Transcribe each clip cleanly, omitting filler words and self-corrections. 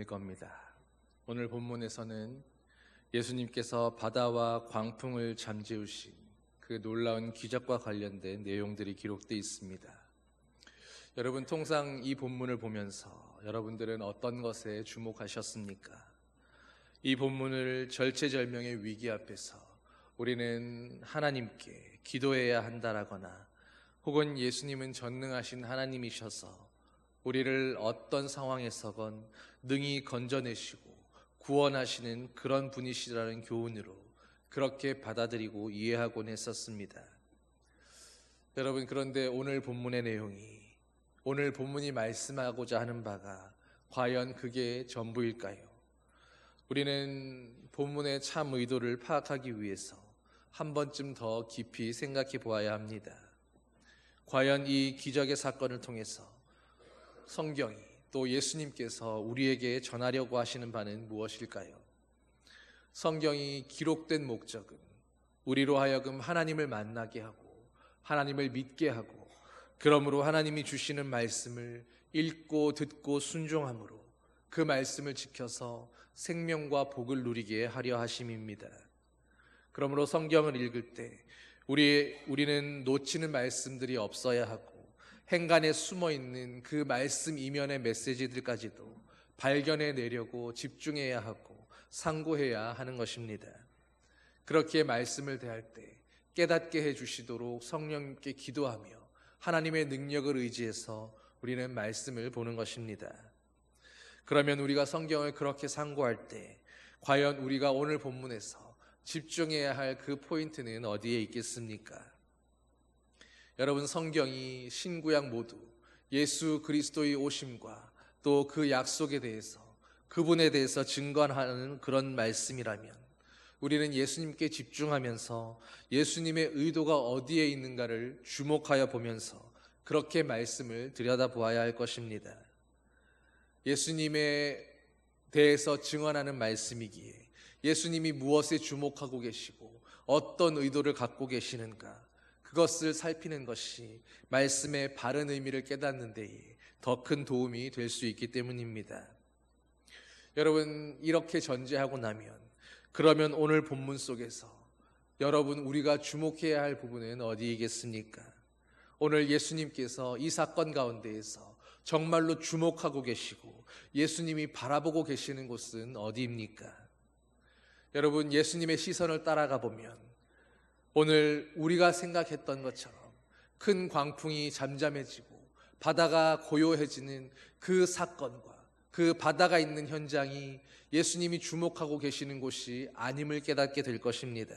본문일 겁니다. 오늘 본문에서는 예수님께서 바다와 광풍을 잠재우신 그 놀라운 기적과 관련된 내용들이 기록되어 있습니다. 여러분, 통상 이 본문을 보면서 여러분들은 어떤 것에 주목하셨습니까? 이 본문을 절체절명의 위기 앞에서 우리는 하나님께 기도해야 한다라거나 혹은 예수님은 전능하신 하나님이셔서 우리를 어떤 상황에서건 능히 건져내시고 구원하시는 그런 분이시라는 교훈으로 그렇게 받아들이고 이해하곤 했었습니다. 여러분, 그런데 오늘 본문의 내용이, 오늘 본문이 말씀하고자 하는 바가 과연 그게 전부일까요? 우리는 본문의 참 의도를 파악하기 위해서 한 번쯤 더 깊이 생각해 보아야 합니다. 과연 이 기적의 사건을 통해서 성경이 또 예수님께서 우리에게 전하려고 하시는 바는 무엇일까요? 성경이 기록된 목적은 우리로 하여금 하나님을 만나게 하고 하나님을 믿게 하고 그러므로 하나님이 주시는 말씀을 읽고 듣고 순종함으로 그 말씀을 지켜서 생명과 복을 누리게 하려 하심입니다. 그러므로 성경을 읽을 때 우리는 놓치는 말씀들이 없어야 하고 행간에 숨어있는 그 말씀 이면의 메시지들까지도 발견해내려고 집중해야 하고 상고해야 하는 것입니다. 그렇게 말씀을 대할 때 깨닫게 해주시도록 성령님께 기도하며 하나님의 능력을 의지해서 우리는 말씀을 보는 것입니다. 그러면 우리가 성경을 그렇게 상고할 때 과연 우리가 오늘 본문에서 집중해야 할 그 포인트는 어디에 있겠습니까? 여러분, 성경이 신구약 모두 예수 그리스도의 오심과 또 그 약속에 대해서 그분에 대해서 증거하는 그런 말씀이라면 우리는 예수님께 집중하면서 예수님의 의도가 어디에 있는가를 주목하여 보면서 그렇게 말씀을 들여다보아야 할 것입니다. 예수님에 대해서 증언하는 말씀이기에 예수님이 무엇에 주목하고 계시고 어떤 의도를 갖고 계시는가, 그것을 살피는 것이 말씀의 바른 의미를 깨닫는 데에 더 큰 도움이 될 수 있기 때문입니다. 여러분, 이렇게 전제하고 나면 그러면 오늘 본문 속에서 여러분, 우리가 주목해야 할 부분은 어디이겠습니까? 오늘 예수님께서 이 사건 가운데에서 정말로 주목하고 계시고 예수님이 바라보고 계시는 곳은 어디입니까? 여러분, 예수님의 시선을 따라가 보면 오늘 우리가 생각했던 것처럼 큰 광풍이 잠잠해지고 바다가 고요해지는 그 사건과 그 바다가 있는 현장이 예수님이 주목하고 계시는 곳이 아님을 깨닫게 될 것입니다.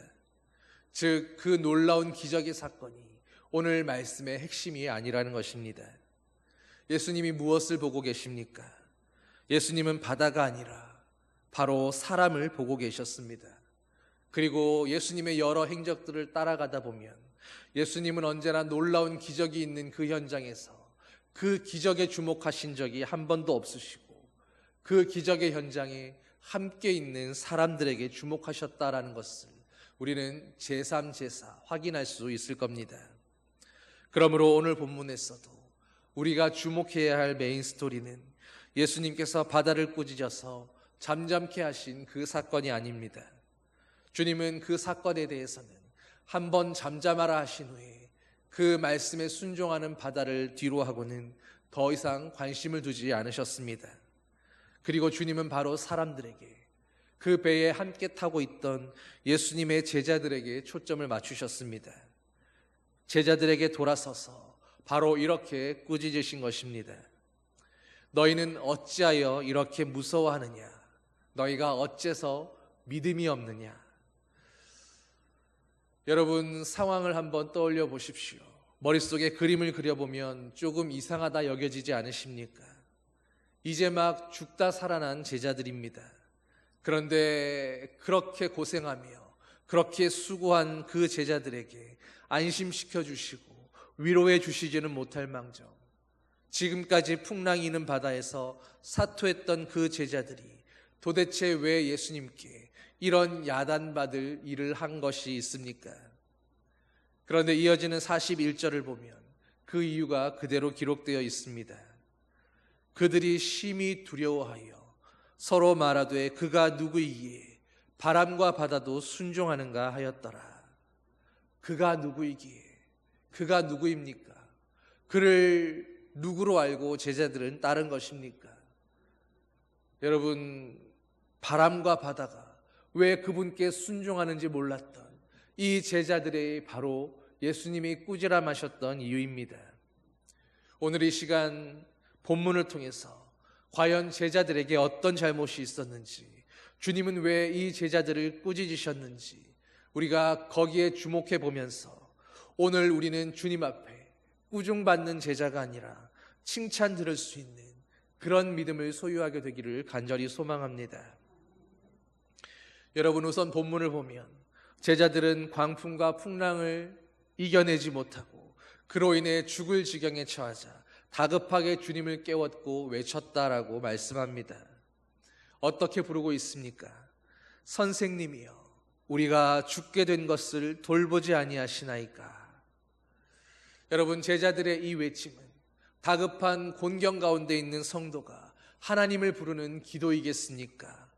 즉, 그 놀라운 기적의 사건이 오늘 말씀의 핵심이 아니라는 것입니다. 예수님이 무엇을 보고 계십니까? 예수님은 바다가 아니라 바로 사람을 보고 계셨습니다. 그리고 예수님의 여러 행적들을 따라가다 보면 예수님은 언제나 놀라운 기적이 있는 그 현장에서 그 기적에 주목하신 적이 한 번도 없으시고 그 기적의 현장에 함께 있는 사람들에게 주목하셨다라는 것을 우리는 제3, 제4 확인할 수 있을 겁니다. 그러므로 오늘 본문에서도 우리가 주목해야 할 메인 스토리는 예수님께서 바다를 꾸짖어서 잠잠케 하신 그 사건이 아닙니다. 주님은 그 사건에 대해서는 한번 잠잠하라 하신 후에 그 말씀에 순종하는 바다를 뒤로 하고는 더 이상 관심을 두지 않으셨습니다. 그리고 주님은 바로 사람들에게, 그 배에 함께 타고 있던 예수님의 제자들에게 초점을 맞추셨습니다. 제자들에게 돌아서서 바로 이렇게 꾸짖으신 것입니다. 너희는 어찌하여 이렇게 무서워하느냐? 너희가 어째서 믿음이 없느냐? 여러분, 상황을 한번 떠올려 보십시오. 머릿속에 그림을 그려보면 조금 이상하다 여겨지지 않으십니까? 이제 막 죽다 살아난 제자들입니다. 그런데 그렇게 고생하며 그렇게 수고한 그 제자들에게 안심시켜 주시고 위로해 주시지는 못할 망정, 지금까지 풍랑이 있는 바다에서 사토했던 그 제자들이 도대체 왜 예수님께 이런 야단받을 일을 한 것이 있습니까? 그런데 이어지는 41절을 보면 그 이유가 그대로 기록되어 있습니다. 그들이 심히 두려워하여 서로 말하되 그가 누구이기에 바람과 바다도 순종하는가 하였더라. 그가 누구이기에, 그가 누구입니까? 그를 누구로 알고 제자들은 따른 것입니까? 여러분, 바람과 바다가 왜 그분께 순종하는지 몰랐던 이 제자들의 바로 예수님이 꾸지람하셨던 이유입니다. 오늘 이 시간 본문을 통해서 과연 제자들에게 어떤 잘못이 있었는지, 주님은 왜 이 제자들을 꾸짖으셨는지 우리가 거기에 주목해 보면서 오늘 우리는 주님 앞에 꾸중받는 제자가 아니라 칭찬 들을 수 있는 그런 믿음을 소유하게 되기를 간절히 소망합니다. 여러분, 우선 본문을 보면 제자들은 광풍과 풍랑을 이겨내지 못하고 그로 인해 죽을 지경에 처하자 다급하게 주님을 깨웠고 외쳤다라고 말씀합니다. 어떻게 부르고 있습니까? 선생님이여, 우리가 죽게 된 것을 돌보지 아니하시나이까. 여러분, 제자들의 이 외침은 다급한 곤경 가운데 있는 성도가 하나님을 부르는 기도이겠습니까?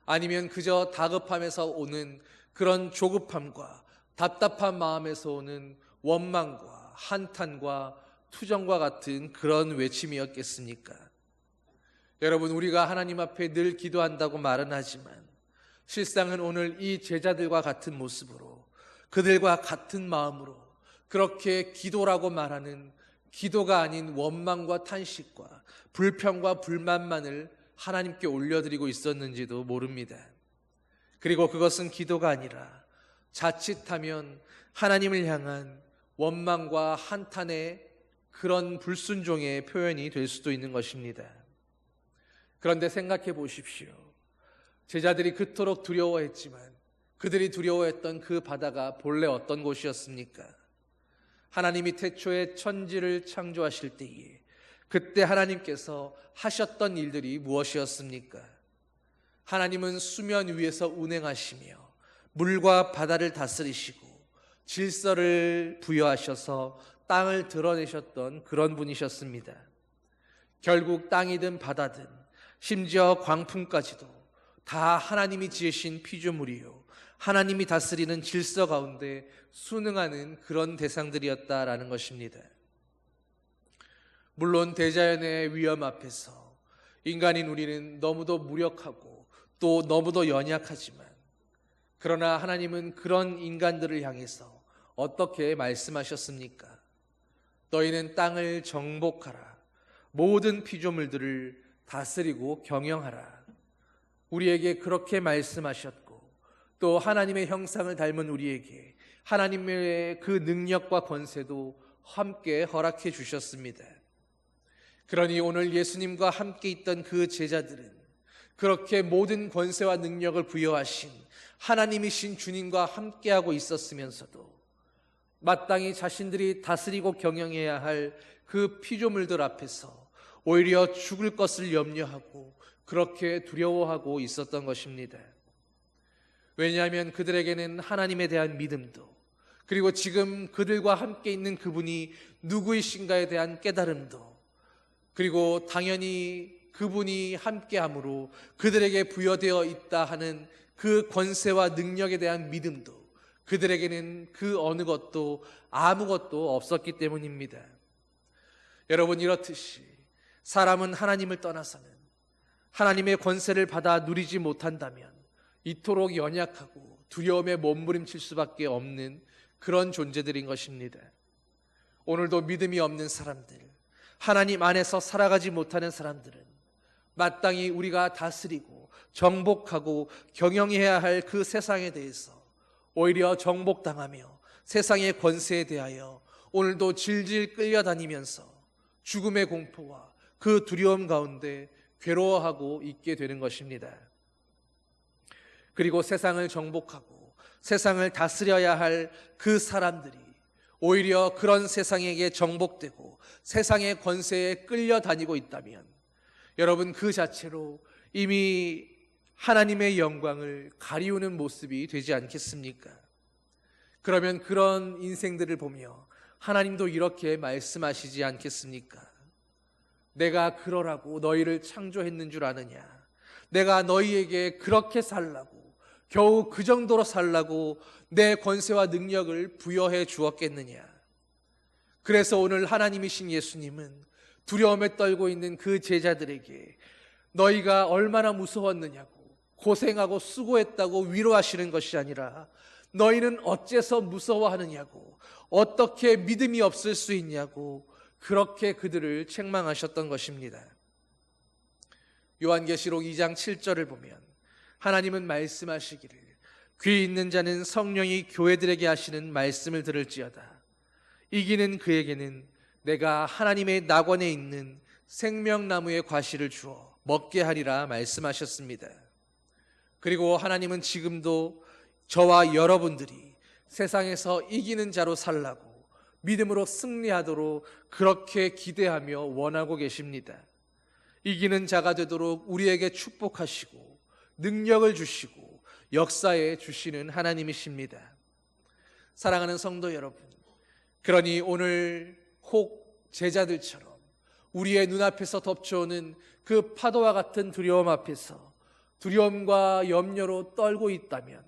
아니면 그저 다급함에서 오는 그런 조급함과 답답한 마음에서 오는 원망과 한탄과 투정과 같은 그런 외침이었겠습니까? 여러분, 우리가 하나님 앞에 늘 기도한다고 말은 하지만 실상은 오늘 이 제자들과 같은 모습으로, 그들과 같은 마음으로 그렇게 기도라고 말하는 기도가 아닌 원망과 탄식과 불평과 불만만을 하나님께 올려드리고 있었는지도 모릅니다. 그리고 그것은 기도가 아니라 자칫하면 하나님을 향한 원망과 한탄의 그런 불순종의 표현이 될 수도 있는 것입니다. 그런데 생각해 보십시오. 제자들이 그토록 두려워했지만 그들이 두려워했던 그 바다가 본래 어떤 곳이었습니까? 하나님이 태초에 천지를 창조하실 때에 그때 하나님께서 하셨던 일들이 무엇이었습니까? 하나님은 수면 위에서 운행하시며 물과 바다를 다스리시고 질서를 부여하셔서 땅을 드러내셨던 그런 분이셨습니다. 결국 땅이든 바다든 심지어 광풍까지도 다 하나님이 지으신 피조물이요, 하나님이 다스리는 질서 가운데 순응하는 그런 대상들이었다라는 것입니다. 물론 대자연의 위험 앞에서 인간인 우리는 너무도 무력하고 또 너무도 연약하지만, 그러나 하나님은 그런 인간들을 향해서 어떻게 말씀하셨습니까? 너희는 땅을 정복하라, 모든 피조물들을 다스리고 경영하라. 우리에게 그렇게 말씀하셨고, 또 하나님의 형상을 닮은 우리에게 하나님의 그 능력과 권세도 함께 허락해 주셨습니다. 그러니 오늘 예수님과 함께 있던 그 제자들은 그렇게 모든 권세와 능력을 부여하신 하나님이신 주님과 함께하고 있었으면서도 마땅히 자신들이 다스리고 경영해야 할 그 피조물들 앞에서 오히려 죽을 것을 염려하고 그렇게 두려워하고 있었던 것입니다. 왜냐하면 그들에게는 하나님에 대한 믿음도, 그리고 지금 그들과 함께 있는 그분이 누구이신가에 대한 깨달음도, 그리고 당연히 그분이 함께함으로 그들에게 부여되어 있다 하는 그 권세와 능력에 대한 믿음도 그들에게는 그 어느 것도 아무것도 없었기 때문입니다. 여러분, 이렇듯이 사람은 하나님을 떠나서는 하나님의 권세를 받아 누리지 못한다면 이토록 연약하고 두려움에 몸부림칠 수밖에 없는 그런 존재들인 것입니다. 오늘도 믿음이 없는 사람들, 하나님 안에서 살아가지 못하는 사람들은 마땅히 우리가 다스리고 정복하고 경영해야 할 그 세상에 대해서 오히려 정복당하며 세상의 권세에 대하여 오늘도 질질 끌려다니면서 죽음의 공포와 그 두려움 가운데 괴로워하고 있게 되는 것입니다. 그리고 세상을 정복하고 세상을 다스려야 할 그 사람들이 오히려 그런 세상에게 정복되고 세상의 권세에 끌려다니고 있다면 여러분, 그 자체로 이미 하나님의 영광을 가리우는 모습이 되지 않겠습니까? 그러면 그런 인생들을 보며 하나님도 이렇게 말씀하시지 않겠습니까? 내가 그러라고 너희를 창조했는 줄 아느냐? 내가 너희에게 그렇게 살라고, 겨우 그 정도로 살라고 내 권세와 능력을 부여해 주었겠느냐. 그래서 오늘 하나님이신 예수님은 두려움에 떨고 있는 그 제자들에게 너희가 얼마나 무서웠느냐고, 고생하고 수고했다고 위로하시는 것이 아니라 너희는 어째서 무서워하느냐고, 어떻게 믿음이 없을 수 있냐고 그렇게 그들을 책망하셨던 것입니다. 요한계시록 2장 7절을 보면 하나님은 말씀하시기를 귀 있는 자는 성령이 교회들에게 하시는 말씀을 들을지어다. 이기는 그에게는 내가 하나님의 낙원에 있는 생명나무의 과실을 주어 먹게 하리라 말씀하셨습니다. 그리고 하나님은 지금도 저와 여러분들이 세상에서 이기는 자로 살라고, 믿음으로 승리하도록 그렇게 기대하며 원하고 계십니다. 이기는 자가 되도록 우리에게 축복하시고 능력을 주시고 역사해 주시는 하나님이십니다. 사랑하는 성도 여러분, 그러니 오늘 혹 제자들처럼 우리의 눈앞에서 덮쳐오는 그 파도와 같은 두려움 앞에서 두려움과 염려로 떨고 있다면,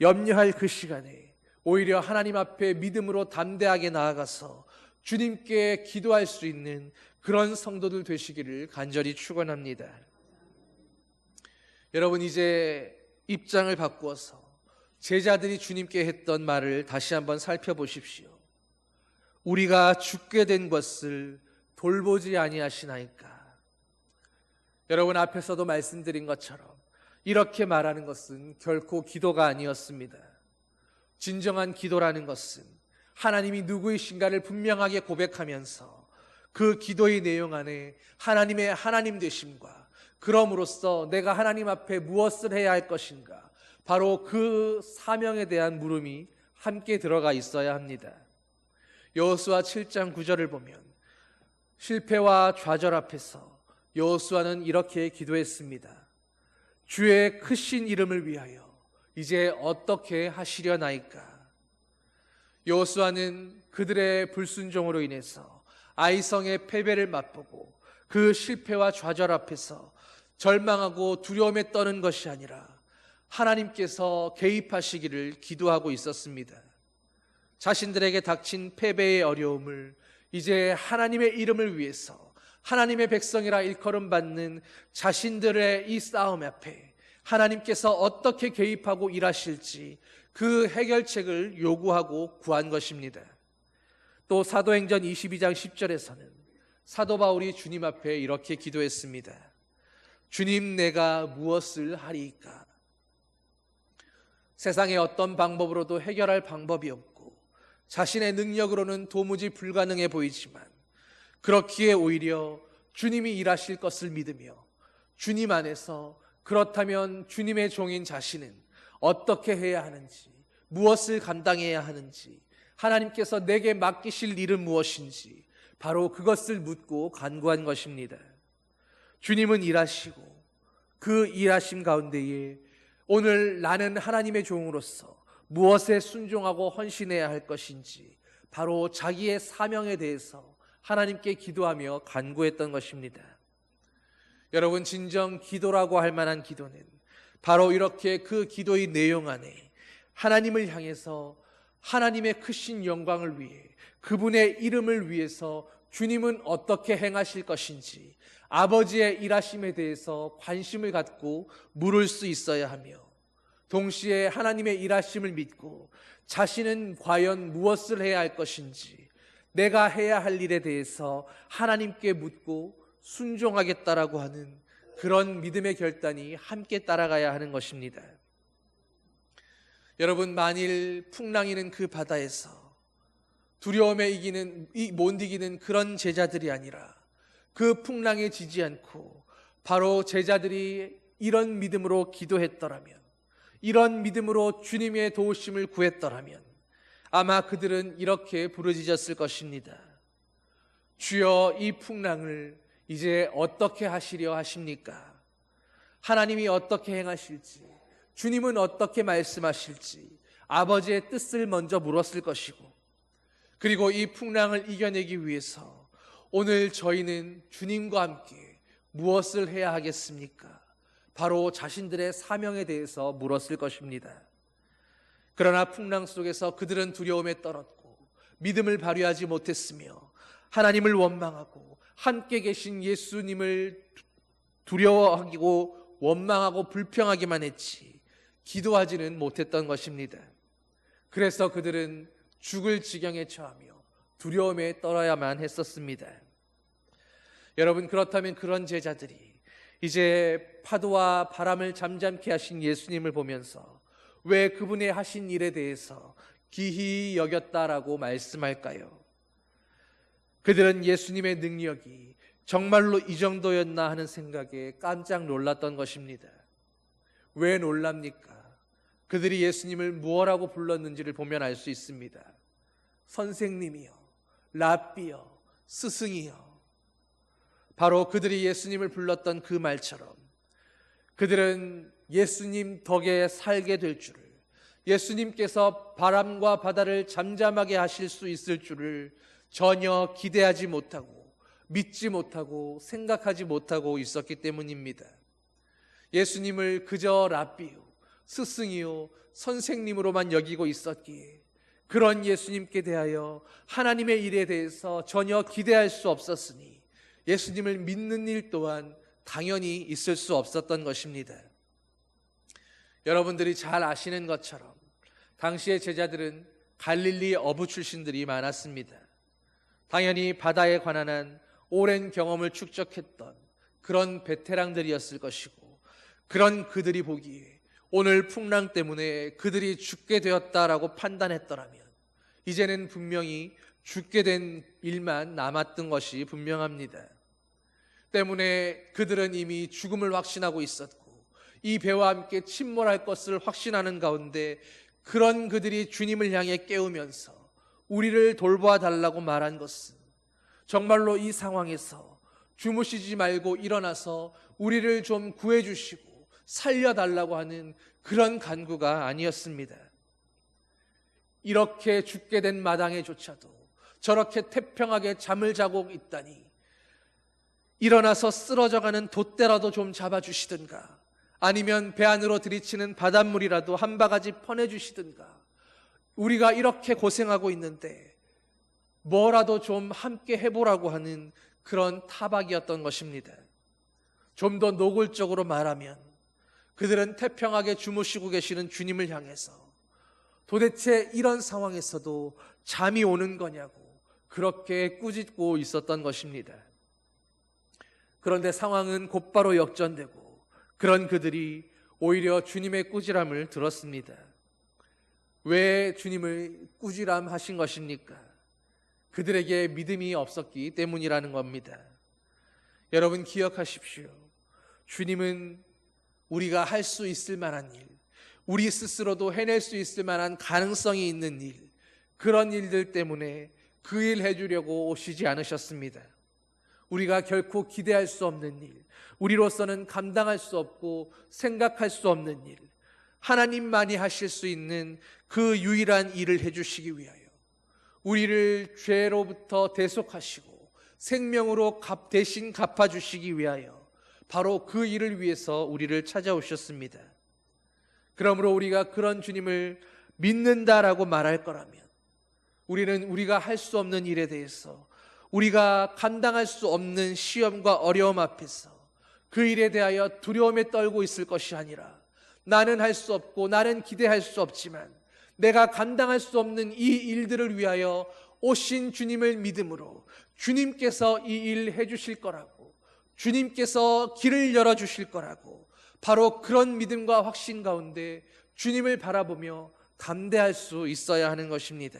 염려할 그 시간에 오히려 하나님 앞에 믿음으로 담대하게 나아가서 주님께 기도할 수 있는 그런 성도들 되시기를 간절히 축원합니다. 여러분, 이제 입장을 바꾸어서 제자들이 주님께 했던 말을 다시 한번 살펴보십시오. 우리가 죽게 된 것을 돌보지 아니하시나이까. 여러분, 앞에서도 말씀드린 것처럼 이렇게 말하는 것은 결코 기도가 아니었습니다. 진정한 기도라는 것은 하나님이 누구이신가를 분명하게 고백하면서 그 기도의 내용 안에 하나님의 하나님 되심과, 그럼으로써 내가 하나님 앞에 무엇을 해야 할 것인가, 바로 그 사명에 대한 물음이 함께 들어가 있어야 합니다. 여호수아 7장 9절을 보면 실패와 좌절 앞에서 여호수아는 이렇게 기도했습니다. 주의 크신 이름을 위하여 이제 어떻게 하시려나이까. 여호수아는 그들의 불순종으로 인해서 아이성의 패배를 맛보고 그 실패와 좌절 앞에서 절망하고 두려움에 떠는 것이 아니라 하나님께서 개입하시기를 기도하고 있었습니다. 자신들에게 닥친 패배의 어려움을 이제 하나님의 이름을 위해서 하나님의 백성이라 일컬음 받는 자신들의 이 싸움 앞에 하나님께서 어떻게 개입하고 일하실지 그 해결책을 요구하고 구한 것입니다. 또 사도행전 22장 10절에서는 사도 바울이 주님 앞에 이렇게 기도했습니다. 주님, 내가 무엇을 하리이까? 세상의 어떤 방법으로도 해결할 방법이 없고 자신의 능력으로는 도무지 불가능해 보이지만, 그렇기에 오히려 주님이 일하실 것을 믿으며 주님 안에서 그렇다면 주님의 종인 자신은 어떻게 해야 하는지, 무엇을 감당해야 하는지, 하나님께서 내게 맡기실 일은 무엇인지 바로 그것을 묻고 간구한 것입니다. 주님은 일하시고 그 일하심 가운데에 오늘 나는 하나님의 종으로서 무엇에 순종하고 헌신해야 할 것인지 바로 자기의 사명에 대해서 하나님께 기도하며 간구했던 것입니다. 여러분, 진정 기도라고 할 만한 기도는 바로 이렇게 그 기도의 내용 안에 하나님을 향해서 하나님의 크신 영광을 위해, 그분의 이름을 위해서 주님은 어떻게 행하실 것인지 아버지의 일하심에 대해서 관심을 갖고 물을 수 있어야 하며, 동시에 하나님의 일하심을 믿고 자신은 과연 무엇을 해야 할 것인지 내가 해야 할 일에 대해서 하나님께 묻고 순종하겠다라고 하는 그런 믿음의 결단이 함께 따라가야 하는 것입니다. 여러분, 만일 풍랑이는 그 바다에서 두려움에 못 이기는 그런 제자들이 아니라 그 풍랑에 지지 않고 바로 제자들이 이런 믿음으로 기도했더라면, 이런 믿음으로 주님의 도우심을 구했더라면 아마 그들은 이렇게 부르짖었을 것입니다. 주여, 이 풍랑을 이제 어떻게 하시려 하십니까? 하나님이 어떻게 행하실지, 주님은 어떻게 말씀하실지 아버지의 뜻을 먼저 물었을 것이고, 그리고 이 풍랑을 이겨내기 위해서 오늘 저희는 주님과 함께 무엇을 해야 하겠습니까? 바로 자신들의 사명에 대해서 물었을 것입니다. 그러나 풍랑 속에서 그들은 두려움에 떨었고 믿음을 발휘하지 못했으며 하나님을 원망하고 함께 계신 예수님을 두려워하고 원망하고 불평하기만 했지 기도하지는 못했던 것입니다. 그래서 그들은 죽을 지경에 처하며 두려움에 떨어야만 했었습니다. 여러분, 그렇다면 그런 제자들이 이제 파도와 바람을 잠잠케 하신 예수님을 보면서 왜 그분의 하신 일에 대해서 기히 여겼다라고 말씀할까요? 그들은 예수님의 능력이 정말로 이 정도였나 하는 생각에 깜짝 놀랐던 것입니다. 왜 놀랍니까? 그들이 예수님을 무엇라고 불렀는지를 보면 알 수 있습니다. 선생님이요, 랍비요, 스승이요. 바로 그들이 예수님을 불렀던 그 말처럼 그들은 예수님 덕에 살게 될 줄을, 예수님께서 바람과 바다를 잠잠하게 하실 수 있을 줄을 전혀 기대하지 못하고 믿지 못하고 생각하지 못하고 있었기 때문입니다. 예수님을 그저 랍비요, 스승이요, 선생님으로만 여기고 있었기에 그런 예수님께 대하여 하나님의 일에 대해서 전혀 기대할 수 없었으니 예수님을 믿는 일 또한 당연히 있을 수 없었던 것입니다. 여러분들이 잘 아시는 것처럼 당시의 제자들은 갈릴리 어부 출신들이 많았습니다. 당연히 바다에 관한 한 오랜 경험을 축적했던 그런 베테랑들이었을 것이고, 그런 그들이 보기에 오늘 풍랑 때문에 그들이 죽게 되었다라고 판단했더라면 이제는 분명히 죽게 된 일만 남았던 것이 분명합니다. 때문에 그들은 이미 죽음을 확신하고 있었고 이 배와 함께 침몰할 것을 확신하는 가운데 그런 그들이 주님을 향해 깨우면서 우리를 돌보아 달라고 말한 것은 정말로 이 상황에서 주무시지 말고 일어나서 우리를 좀 구해주시고 살려달라고 하는 그런 간구가 아니었습니다. 이렇게 죽게 된 마당에조차도 저렇게 태평하게 잠을 자고 있다니 일어나서 쓰러져가는 돛대라도 좀 잡아주시든가, 아니면 배 안으로 들이치는 바닷물이라도 한 바가지 퍼내주시든가, 우리가 이렇게 고생하고 있는데 뭐라도 좀 함께 해보라고 하는 그런 타박이었던 것입니다. 좀 더 노골적으로 말하면 그들은 태평하게 주무시고 계시는 주님을 향해서 도대체 이런 상황에서도 잠이 오는 거냐고 그렇게 꾸짖고 있었던 것입니다. 그런데 상황은 곧바로 역전되고 그런 그들이 오히려 주님의 꾸지람을 들었습니다. 왜 주님을 꾸지람하신 것입니까? 그들에게 믿음이 없었기 때문이라는 겁니다. 여러분 기억하십시오. 주님은 우리가 할 수 있을 만한 일, 우리 스스로도 해낼 수 있을 만한 가능성이 있는 일, 그런 일들 때문에 그 일 해주려고 오시지 않으셨습니다. 우리가 결코 기대할 수 없는 일, 우리로서는 감당할 수 없고 생각할 수 없는 일, 하나님만이 하실 수 있는 그 유일한 일을 해주시기 위하여 우리를 죄로부터 대속하시고 생명으로 대신 갚아주시기 위하여 바로 그 일을 위해서 우리를 찾아오셨습니다. 그러므로 우리가 그런 주님을 믿는다라고 말할 거라면 우리는 우리가 할 수 없는 일에 대해서, 우리가 감당할 수 없는 시험과 어려움 앞에서 그 일에 대하여 두려움에 떨고 있을 것이 아니라, 나는 할 수 없고 나는 기대할 수 없지만 내가 감당할 수 없는 이 일들을 위하여 오신 주님을 믿음으로 주님께서 이 일 해주실 거라고, 주님께서 길을 열어주실 거라고, 바로 그런 믿음과 확신 가운데 주님을 바라보며 담대할 수 있어야 하는 것입니다.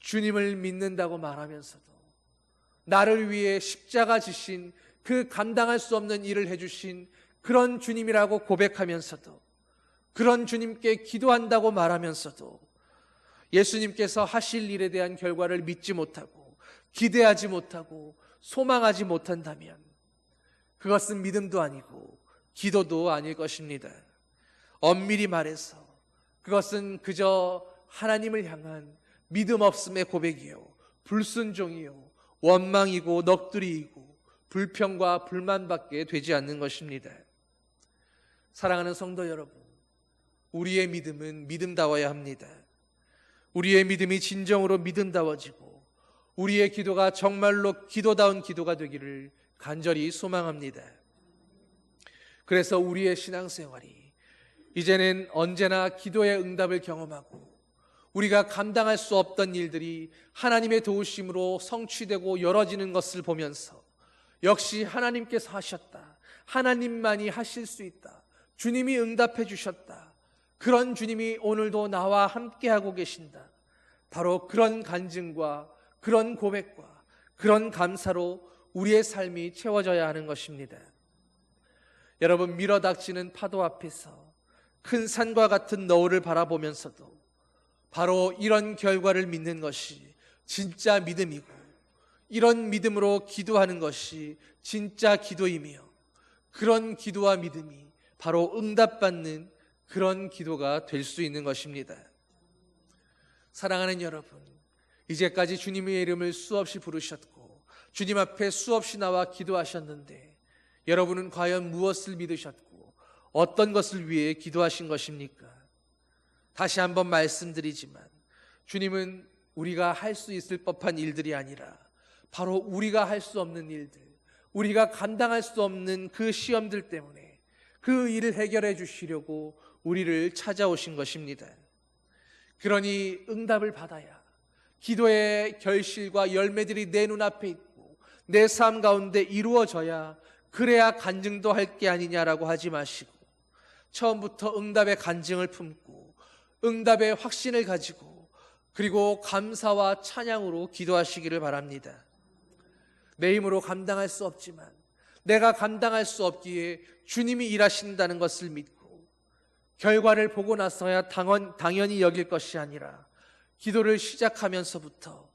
주님을 믿는다고 말하면서도 나를 위해 십자가 지신 그 감당할 수 없는 일을 해주신 그런 주님이라고 고백하면서도, 그런 주님께 기도한다고 말하면서도 예수님께서 하실 일에 대한 결과를 믿지 못하고 기대하지 못하고 소망하지 못한다면 그것은 믿음도 아니고 기도도 아닐 것입니다. 엄밀히 말해서 그것은 그저 하나님을 향한 믿음 없음의 고백이요, 불순종이요, 원망이고 넋두리이고 불평과 불만밖에 되지 않는 것입니다. 사랑하는 성도 여러분, 우리의 믿음은 믿음다워야 합니다. 우리의 믿음이 진정으로 믿음다워지고 우리의 기도가 정말로 기도다운 기도가 되기를 간절히 소망합니다. 그래서 우리의 신앙생활이 이제는 언제나 기도의 응답을 경험하고 우리가 감당할 수 없던 일들이 하나님의 도우심으로 성취되고 열어지는 것을 보면서 역시 하나님께서 하셨다, 하나님만이 하실 수 있다, 주님이 응답해 주셨다, 그런 주님이 오늘도 나와 함께하고 계신다, 바로 그런 간증과 그런 고백과 그런 감사로 우리의 삶이 채워져야 하는 것입니다. 여러분, 밀어닥치는 파도 앞에서 큰 산과 같은 너울을 바라보면서도 바로 이런 결과를 믿는 것이 진짜 믿음이고, 이런 믿음으로 기도하는 것이 진짜 기도이며, 그런 기도와 믿음이 바로 응답받는 그런 기도가 될 수 있는 것입니다. 사랑하는 여러분, 이제까지 주님의 이름을 수없이 부르셨고 주님 앞에 수없이 나와 기도하셨는데 여러분은 과연 무엇을 믿으셨고 어떤 것을 위해 기도하신 것입니까? 다시 한번 말씀드리지만 주님은 우리가 할 수 있을 법한 일들이 아니라 바로 우리가 할 수 없는 일들, 우리가 감당할 수 없는 그 시험들 때문에 그 일을 해결해 주시려고 우리를 찾아오신 것입니다. 그러니 응답을 받아야 기도의 결실과 열매들이 내 눈앞에 있고 내 삶 가운데 이루어져야, 그래야 간증도 할 게 아니냐라고 하지 마시고 처음부터 응답의 간증을 품고 응답의 확신을 가지고 그리고 감사와 찬양으로 기도하시기를 바랍니다. 내 힘으로 감당할 수 없지만 내가 감당할 수 없기에 주님이 일하신다는 것을 믿고 결과를 보고 나서야 당연히 여길 것이 아니라 기도를 시작하면서부터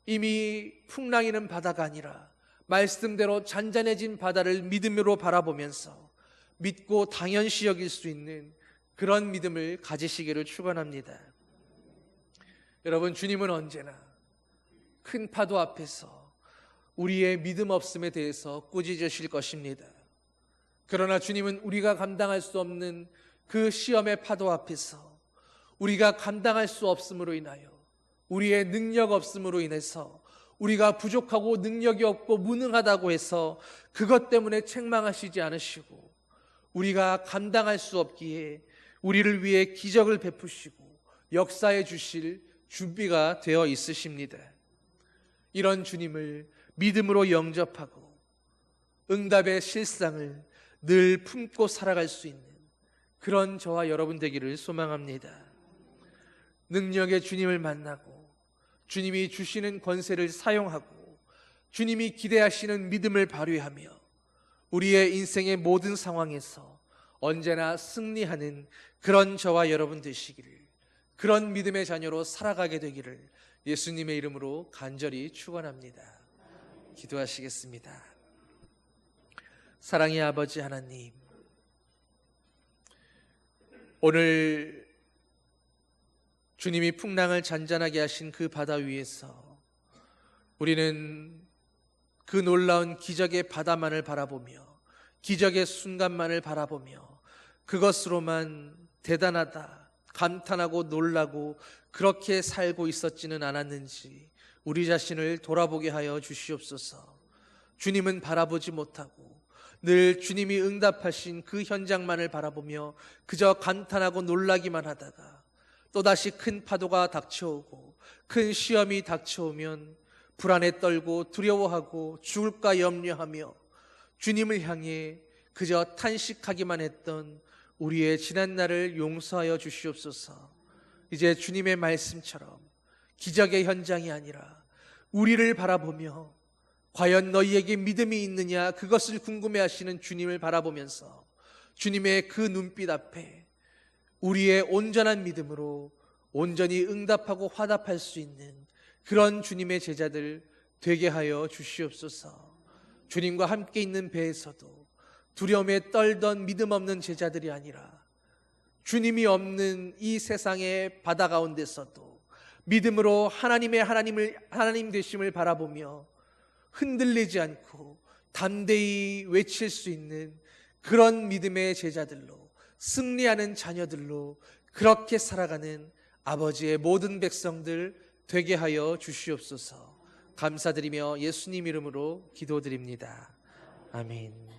이미 풍랑이는 바다가 아니라 말씀대로 잔잔해진 바다를 믿음으로 바라보면서 믿고 당연시 여길 수 있는 그런 믿음을 가지시기를 축원합니다. 여러분, 주님은 언제나 큰 파도 앞에서 우리의 믿음 없음에 대해서 꾸짖으실 것입니다. 그러나 주님은 우리가 감당할 수 없는 그 시험의 파도 앞에서 우리가 감당할 수 없음으로 인하여, 우리의 능력 없음으로 인해서, 우리가 부족하고 능력이 없고 무능하다고 해서 그것 때문에 책망하시지 않으시고 우리가 감당할 수 없기에 우리를 위해 기적을 베푸시고 역사해 주실 준비가 되어 있으십니다. 이런 주님을 믿음으로 영접하고 응답의 실상을 늘 품고 살아갈 수 있는 그런 저와 여러분 되기를 소망합니다. 능력의 주님을 만나고 주님이 주시는 권세를 사용하고 주님이 기대하시는 믿음을 발휘하며 우리의 인생의 모든 상황에서 언제나 승리하는 그런 저와 여러분 되시기를, 그런 믿음의 자녀로 살아가게 되기를 예수님의 이름으로 간절히 축원합니다. 기도하시겠습니다. 사랑의 아버지 하나님, 오늘 주님이 풍랑을 잔잔하게 하신 그 바다 위에서 우리는 그 놀라운 기적의 바다만을 바라보며 기적의 순간만을 바라보며 그것으로만 대단하다, 감탄하고 놀라고 그렇게 살고 있었지는 않았는지 우리 자신을 돌아보게 하여 주시옵소서. 주님은 바라보지 못하고 늘 주님이 응답하신 그 현장만을 바라보며 그저 감탄하고 놀라기만 하다가 또다시 큰 파도가 닥쳐오고 큰 시험이 닥쳐오면 불안에 떨고 두려워하고 죽을까 염려하며 주님을 향해 그저 탄식하기만 했던 우리의 지난 날을 용서하여 주시옵소서. 이제 주님의 말씀처럼 기적의 현장이 아니라 우리를 바라보며 과연 너희에게 믿음이 있느냐, 그것을 궁금해하시는 주님을 바라보면서 주님의 그 눈빛 앞에 우리의 온전한 믿음으로 온전히 응답하고 화답할 수 있는 그런 주님의 제자들 되게 하여 주시옵소서. 주님과 함께 있는 배에서도 두려움에 떨던 믿음 없는 제자들이 아니라 주님이 없는 이 세상의 바다 가운데서도 믿음으로 하나님 되심을 바라보며 흔들리지 않고 담대히 외칠 수 있는 그런 믿음의 제자들로 승리하는 자녀들로 그렇게 살아가는 아버지의 모든 백성들 되게 하여 주시옵소서. 감사드리며 예수님 이름으로 기도드립니다. 아멘.